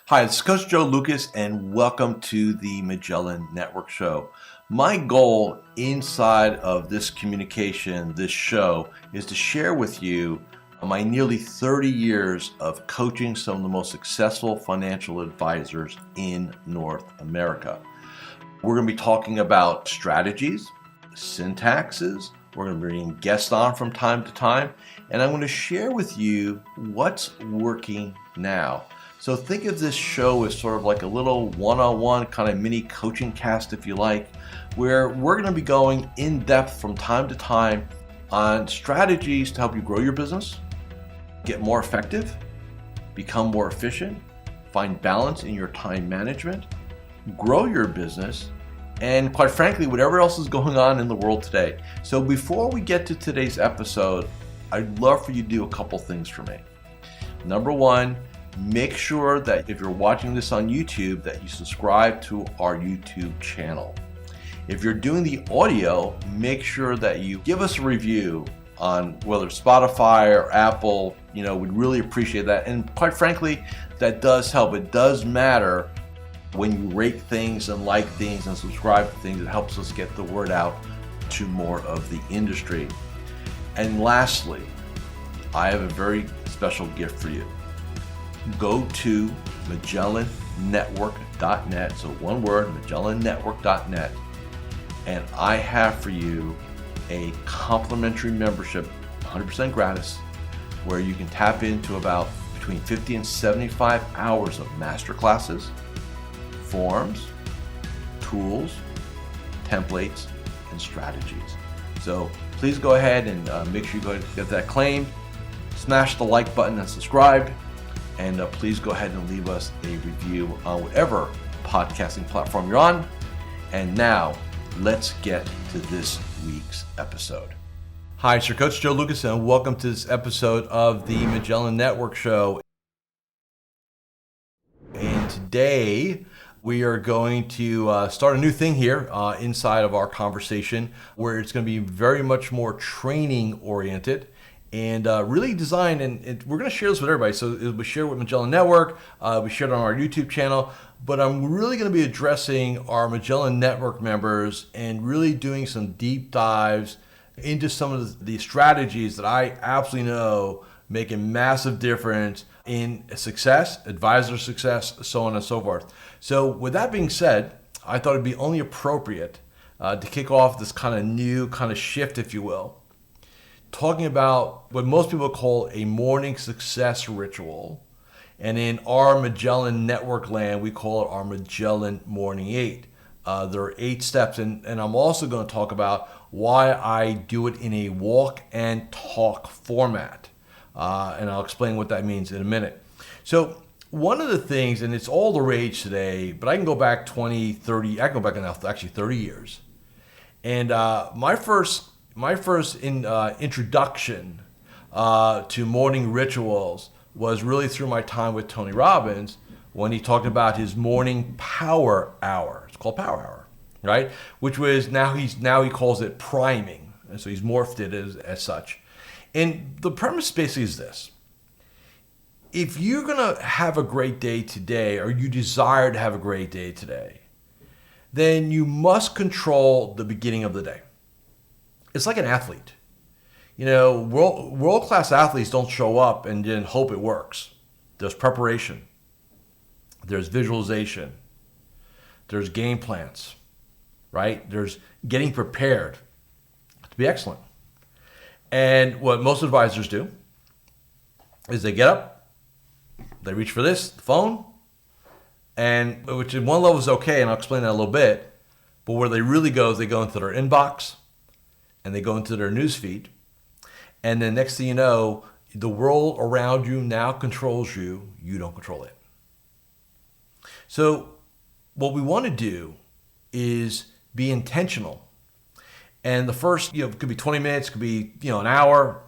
Hi, it's Coach Joe Lucas, and welcome to the Magellan Network Show. My goal inside of this communication, this show, is to share with you my nearly 30 years of coaching some of the most successful financial advisors in North America. We're going to be talking about strategies, syntaxes. We're going to be bringing guests on from time to time, and I'm going to share with you what's working now. So think of this show as sort of like a little one-on-one kind of mini coaching cast, if you like, where we're going to be going in depth from time to time on strategies to help you grow your business, get more effective, become more efficient, find balance in your time management, grow your business, and quite frankly, whatever else is going on in the world today. So before we get to today's episode, I'd love for you to do a couple things for me. Number one, make sure that if you're watching this on YouTube, that you subscribe to our YouTube channel. If you're doing the audio, make sure that you give us a review on whether Spotify or Apple. We'd really appreciate that. And quite frankly, that does help. It does matter when you rate things and like things and subscribe to things. It helps us get the word out to more of the industry. And lastly, I have a very special gift for you. Go to MagellanNetwork.net, so one word, MagellanNetwork.net, and I have for you a complimentary membership, 100% gratis, where you can tap into about between 50 and 75 hours of masterclasses, forms, tools, templates, and strategies. So please go ahead and make sure you go get that claimed, smash the like button and subscribe. And please go ahead and leave us a review on whatever podcasting platform you're on. And now, let's get to this week's episode. Hi, it's your Coach Joe Lucas, and welcome to this episode of the Magellan Network Show. And today, we are going to start a new thing here inside of our conversation, where it's going to be very much more training oriented. And really designed, and we're going to share this with everybody. So it'll be shared with Magellan Network, we shared it on our YouTube channel, but I'm really going to be addressing our Magellan Network members and really doing some deep dives into some of the strategies that I absolutely know make a massive difference in success, advisor success, so on and so forth. So with that being said, I thought it'd be only appropriate to kick off this kind of new kind of shift, if you will, talking about what most people call a morning success ritual. And in our Magellan Network land, we call it our Magellan Morning Eight. There are 8 steps, and I'm also going to talk about why I do it in a walk and talk format. And I'll explain what that means in a minute. So one of the things, and it's all the rage today, but I can go back 20, 30, I can go back now actually 30 years. And my first introduction to morning rituals was really through my time with Tony Robbins, when he talked about his morning power hour. It's called power hour, right? Which was now he calls it priming, and so he's morphed it as such. And the premise basically is this: if you're gonna have a great day today, or you desire to have a great day today, then you must control the beginning of the day. It's like an athlete. World-class athletes don't show up and then hope it works. There's preparation. There's visualization. There's game plans, right? There's getting prepared to be excellent. And what most advisors do is they get up, they reach for the phone, and which in one level is okay, and I'll explain that a little bit, but where they really go is they go into their inbox, and they go into their newsfeed, and then next thing you know, the world around you now controls you. You don't control it. So what we want to do is be intentional. And the first, it could be 20 minutes, could be, an hour.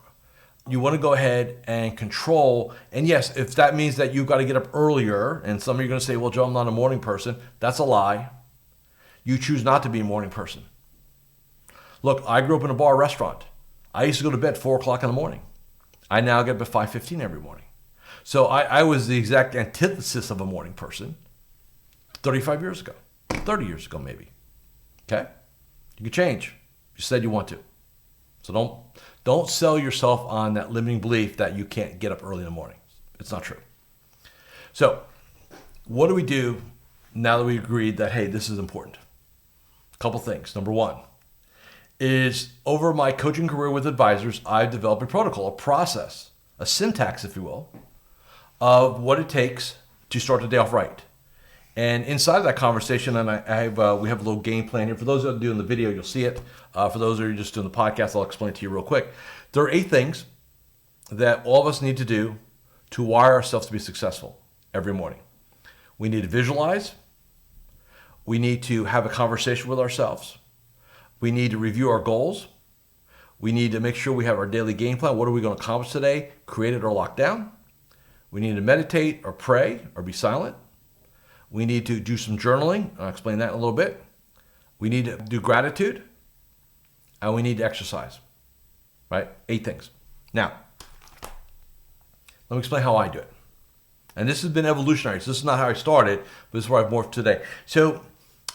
You want to go ahead and control. And yes, if that means that you've got to get up earlier, and some of you are going to say, well, Joe, I'm not a morning person. That's a lie. You choose not to be a morning person. Look, I grew up in a bar restaurant. I used to go to bed at 4 o'clock in the morning. I now get up at 5:15 every morning. So I was the exact antithesis of a morning person 35 years ago, 30 years ago maybe. Okay? You can change. You said you want to. So don't sell yourself on that limiting belief that you can't get up early in the morning. It's not true. So what do we do now that we agreed that, hey, this is important? A couple things. Number one is, over my coaching career with advisors, I've developed a protocol, a process, a syntax, if you will, of what it takes to start the day off right. And inside of that conversation, and we have a little game plan here. For those that are doing the video, you'll see it. For those that are just doing the podcast, I'll explain it to you real quick. There are 8 things that all of us need to do to wire ourselves to be successful every morning. We need to visualize. We need to have a conversation with ourselves. We need to review our goals. We need to make sure we have our daily game plan. What are we going to accomplish today? Create it or lock down. We need to meditate or pray or be silent. We need to do some journaling. I'll explain that in a little bit. We need to do gratitude. And we need to exercise. Right? 8 things. Now, let me explain how I do it. And this has been evolutionary. So this is not how I started, but this is where I've morphed today. So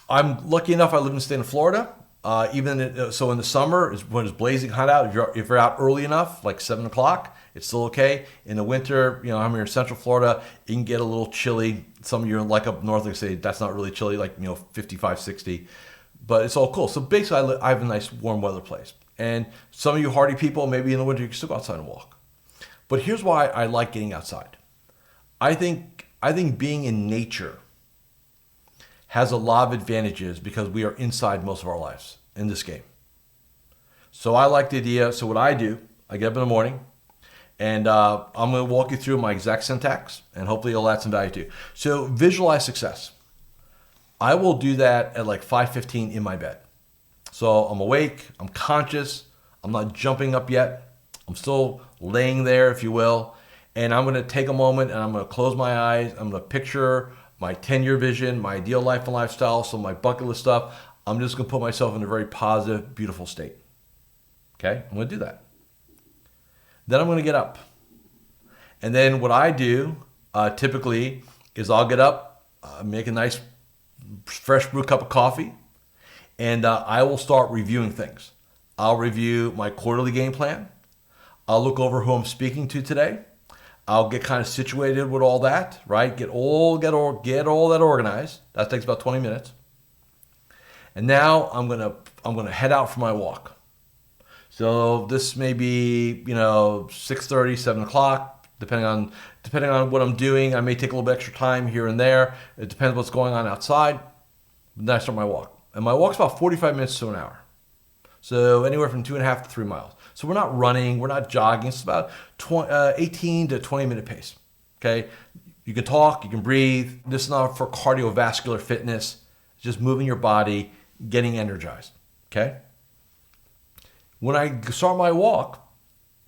I'm lucky enough, I live in the state of Florida. So in the summer, when it's blazing hot out, if you're out early enough, like 7 o'clock, it's still okay. In the winter, I'm here in Central Florida, it can get a little chilly. Some of you like up north, they say that's not really chilly, like 55, 60, but it's all cool. So basically, I have a nice warm weather place. And some of you hardy people, maybe in the winter, you can still go outside and walk. But here's why I like getting outside. I think being in nature has a lot of advantages because we are inside most of our lives in this game. So I like the idea. So what I do, I get up in the morning and I'm going to walk you through my exact syntax and hopefully it'll add some value to you. So visualize success. I will do that at like 5:15 in my bed. So I'm awake, I'm conscious, I'm not jumping up yet. I'm still laying there, if you will. And I'm going to take a moment and I'm going to close my eyes. I'm going to picture my 10-year vision, my ideal life and lifestyle, so my bucket list stuff. I'm just going to put myself in a very positive, beautiful state. Okay? I'm going to do that. Then I'm going to get up. And then what I do typically is I'll get up, make a nice fresh brew cup of coffee, and I will start reviewing things. I'll review my quarterly game plan. I'll look over who I'm speaking to today. I'll get kind of situated with all that, right? Get all that organized. That takes about 20 minutes. And now I'm gonna head out for my walk. So this may be 6:30, 7 o'clock, depending on what I'm doing. I may take a little bit extra time here and there. It depends what's going on outside. Then I start my walk, and my walk's about 45 minutes to an hour. So anywhere from 2.5 to 3 miles. So we're not running, we're not jogging. It's about 18 to 20 minute pace. Okay, you can talk, you can breathe. This is not for cardiovascular fitness. It's just moving your body, getting energized. Okay. When I start my walk,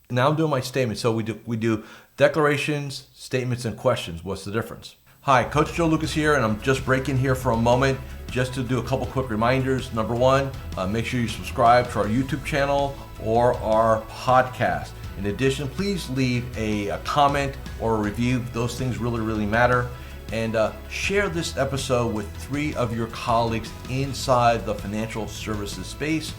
now I'm doing my statements. So we do declarations, statements, and questions. What's the difference? Hi, Coach Joe Lukacs here, and I'm just breaking here for a moment just to do a couple quick reminders. Number one, make sure you subscribe to our YouTube channel or our podcast. In addition, please leave a comment or a review. Those things really, really matter. And share this episode with 3 of your colleagues inside the financial services space.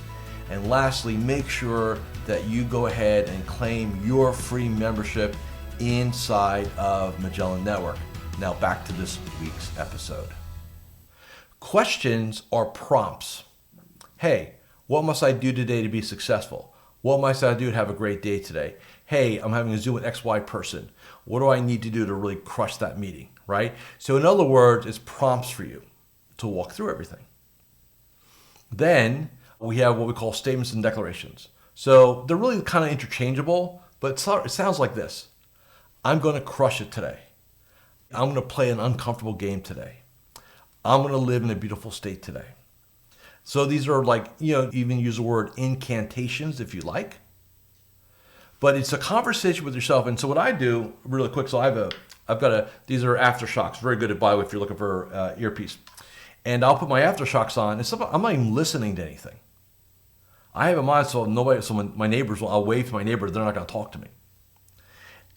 And lastly, make sure that you go ahead and claim your free membership inside of Magellan Network. Now back to this week's episode. Questions are prompts. Hey, what must I do today to be successful? What must I do to have a great day today? Hey, I'm having a Zoom with XY person. What do I need to do to really crush that meeting, right? So in other words, it's prompts for you to walk through everything. Then we have what we call statements and declarations. So they're really kind of interchangeable, but it sounds like this. I'm going to crush it today. I'm going to play an uncomfortable game today. I'm going to live in a beautiful state today. So these are like, even use the word incantations if you like. But it's a conversation with yourself. And so what I do really quick, so these are aftershocks. Very good, by the way, if you're looking for earpiece. And I'll put my aftershocks on. And I'm not even listening to anything. I have a mind, so my neighbors, I'll wave to my neighbors, they're not going to talk to me.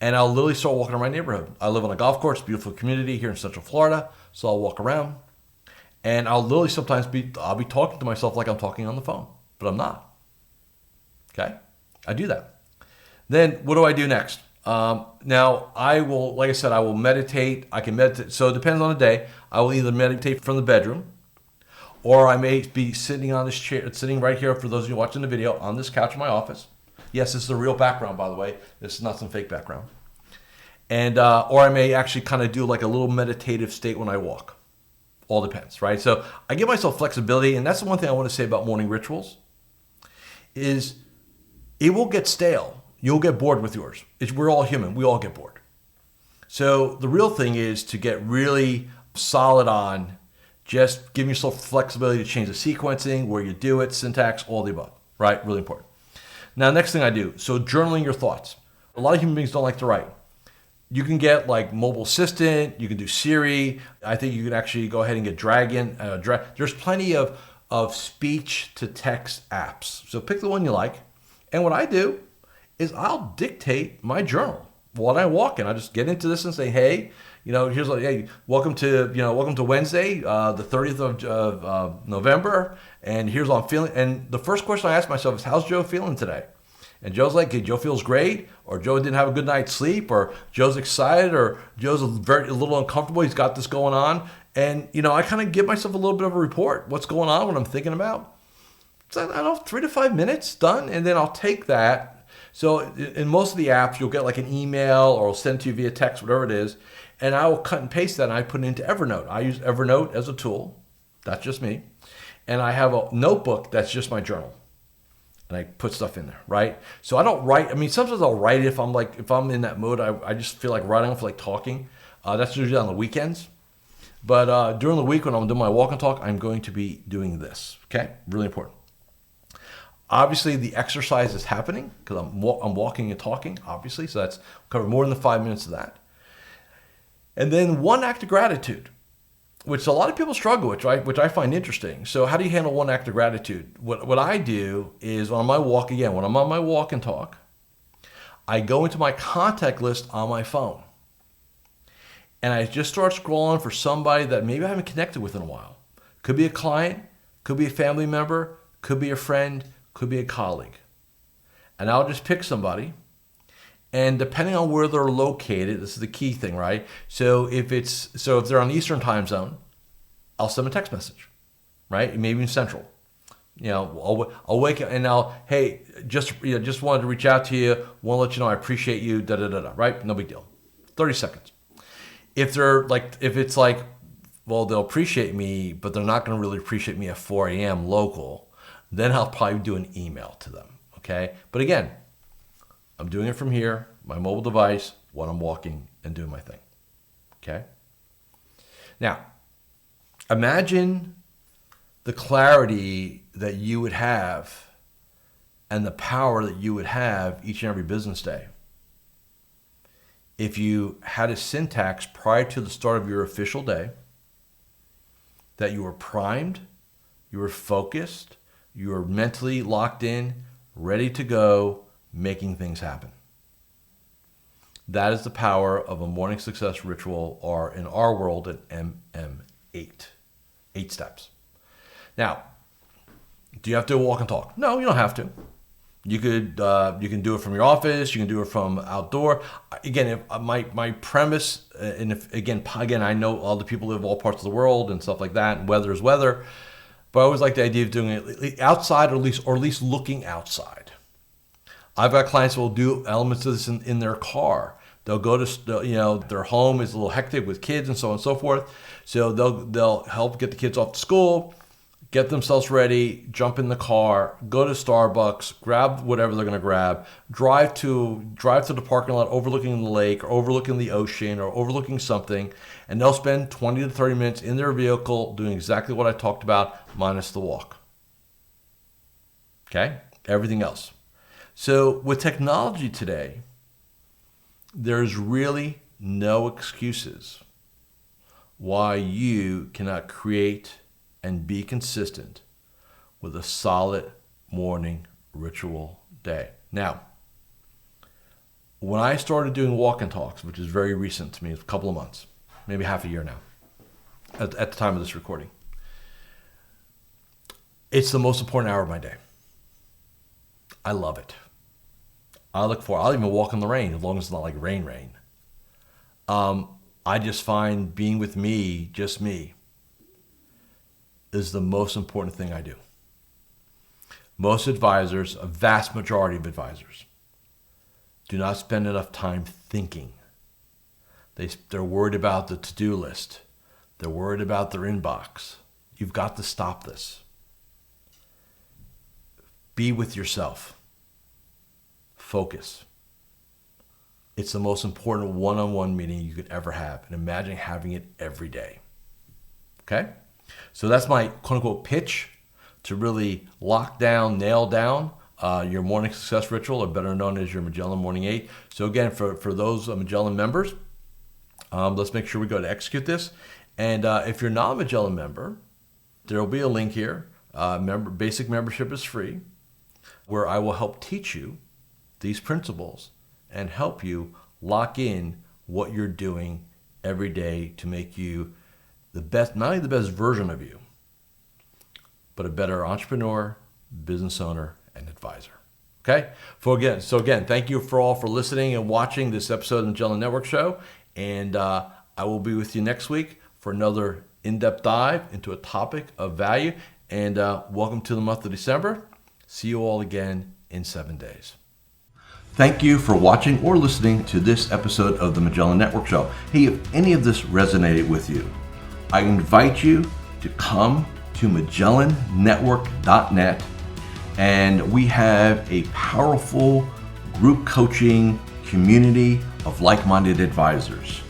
And I'll literally start walking around my neighborhood. I live on a golf course, beautiful community here in Central Florida. So I'll walk around, and I'll literally sometimes I'll be talking to myself like I'm talking on the phone, but I'm not. Okay, I do that. Then what do I do next? Now I will, like I said, I will meditate. I can meditate. So it depends on the day. I will either meditate from the bedroom, or I may be sitting on this chair, sitting right here for those of you watching the video, on this couch in my office. Yes, this is the real background, by the way. This is not some fake background. And or I may actually kind of do like a little meditative state when I walk. All depends, right? So I give myself flexibility, and that's the one thing I want to say about morning rituals is it will get stale. You'll get bored with yours. We're all human. We all get bored. So the real thing is to get really solid on just giving yourself flexibility to change the sequencing, where you do it, syntax, all the above, right? Really important. Now, next thing I do, so journaling your thoughts. A lot of human beings don't like to write. You can get like mobile assistant, you can do Siri. I think you can actually go ahead and get Dragon. There's plenty of speech to text apps. So pick the one you like. And what I do is I'll dictate my journal while I walk in. I just get into this and say, hey, here's like, hey, welcome to Wednesday, the 30th of November, and here's how I'm feeling. And the first question I ask myself is, how's Joe feeling today? And Joe's like, hey, Joe feels great, or Joe didn't have a good night's sleep, or Joe's excited, or Joe's a little uncomfortable. He's got this going on. And, I kind of give myself a little bit of a report, what's going on, what I'm thinking about. So, I don't know, 3 to 5 minutes, done. And then I'll take that. So in most of the apps, you'll get like an email, or I'll send it to you via text, whatever it is. And I will cut and paste that, and I put it into Evernote. I use Evernote as a tool. That's just me. And I have a notebook that's just my journal. And I put stuff in there, right? So I don't write. I mean, sometimes I'll write it if I'm in that mood. I just feel like writing. I don't feel like talking. That's usually on the weekends. But during the week when I'm doing my walk and talk, I'm going to be doing this, okay? Really important. Obviously, the exercise is happening because I'm walking and talking, obviously. So that's cover more than the 5 minutes of that. And then one act of gratitude, which a lot of people struggle with, right? Which I find interesting. So how do you handle one act of gratitude? What I do is when I'm on my walk and talk, I go into my contact list on my phone. And I just start scrolling for somebody that maybe I haven't connected with in a while. Could be a client, could be a family member, could be a friend, could be a colleague. And I'll just pick somebody. And depending on where they're located, this is the key thing, right? So if they're on the Eastern time zone, I'll send them a text message, right? Maybe in Central. I'll wake up and hey, just wanted to reach out to you. Want to let you know I appreciate you. Right? No big deal. 30 seconds. If it's like, well, they'll appreciate me, but they're not going to really appreciate me at 4 a.m. local, then I'll probably do an email to them. Okay, but again, I'm doing it from here, my mobile device, when I'm walking and doing my thing. Okay? Now, imagine the clarity that you would have and the power that you would have each and every business day if you had a syntax prior to the start of your official day that you were primed, you were focused, you were mentally locked in, ready to go, making things happen. That is the power of a morning success ritual, or in our world, an MM8. 8 steps. Now, do you have to walk and talk? No, you don't have to. You can do it from your office. You can do it from outdoor. Again, my premise, and if again I know all the people live all parts of the world and stuff like that, and weather is weather, but I always like the idea of doing it outside, or at least looking outside. I've got clients who will do elements of this in their car. They'll go to, their home is a little hectic with kids and so on and so forth. So they'll help get the kids off to school, get themselves ready, jump in the car, go to Starbucks, grab whatever they're going to grab, drive to the parking lot overlooking the lake or overlooking the ocean or overlooking something, and they'll spend 20 to 30 minutes in their vehicle doing exactly what I talked about, minus the walk. Okay? Everything else. So with technology today, there's really no excuses why you cannot create and be consistent with a solid morning ritual day. Now, When I started doing walk and talks, which is very recent to me, a couple of months, maybe half a year now, at the time of this recording, it's the most important hour of my day. I love it. I'll even walk in the rain as long as it's not like rain. I just find being with me, just me, is the most important thing I do. Most advisors, a vast majority of advisors, do not spend enough time thinking. They're worried about the to-do list. They're worried about their inbox. You've got to stop this. Be with yourself. Focus. It's the most important one-on-one meeting you could ever have. And imagine having it every day. Okay? So that's my quote-unquote pitch to really lock down, nail down your morning success ritual, or better known as your Magellan Morning Eight. So again, for those Magellan members, let's make sure we go to execute this. And if you're not a Magellan member, there will be a link here. Basic membership is free, where I will help teach you these principles and help you lock in what you're doing every day to make you the best, not only the best version of you, but a better entrepreneur, business owner, and advisor. Okay? So again, thank you all for listening and watching this episode of the Magellan Network Show. And I will be with you next week for another in-depth dive into a topic of value. And welcome to the month of December. See you all again in 7 days. Thank you for watching or listening to this episode of the Magellan Network Show. Hey, if any of this resonated with you, I invite you to come to MagellanNetwork.net, and we have a powerful group coaching community of like-minded advisors.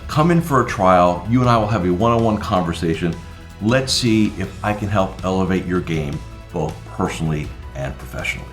Come in for a trial. You and I will have a one-on-one conversation. Let's see if I can help elevate your game, both personally and professionally.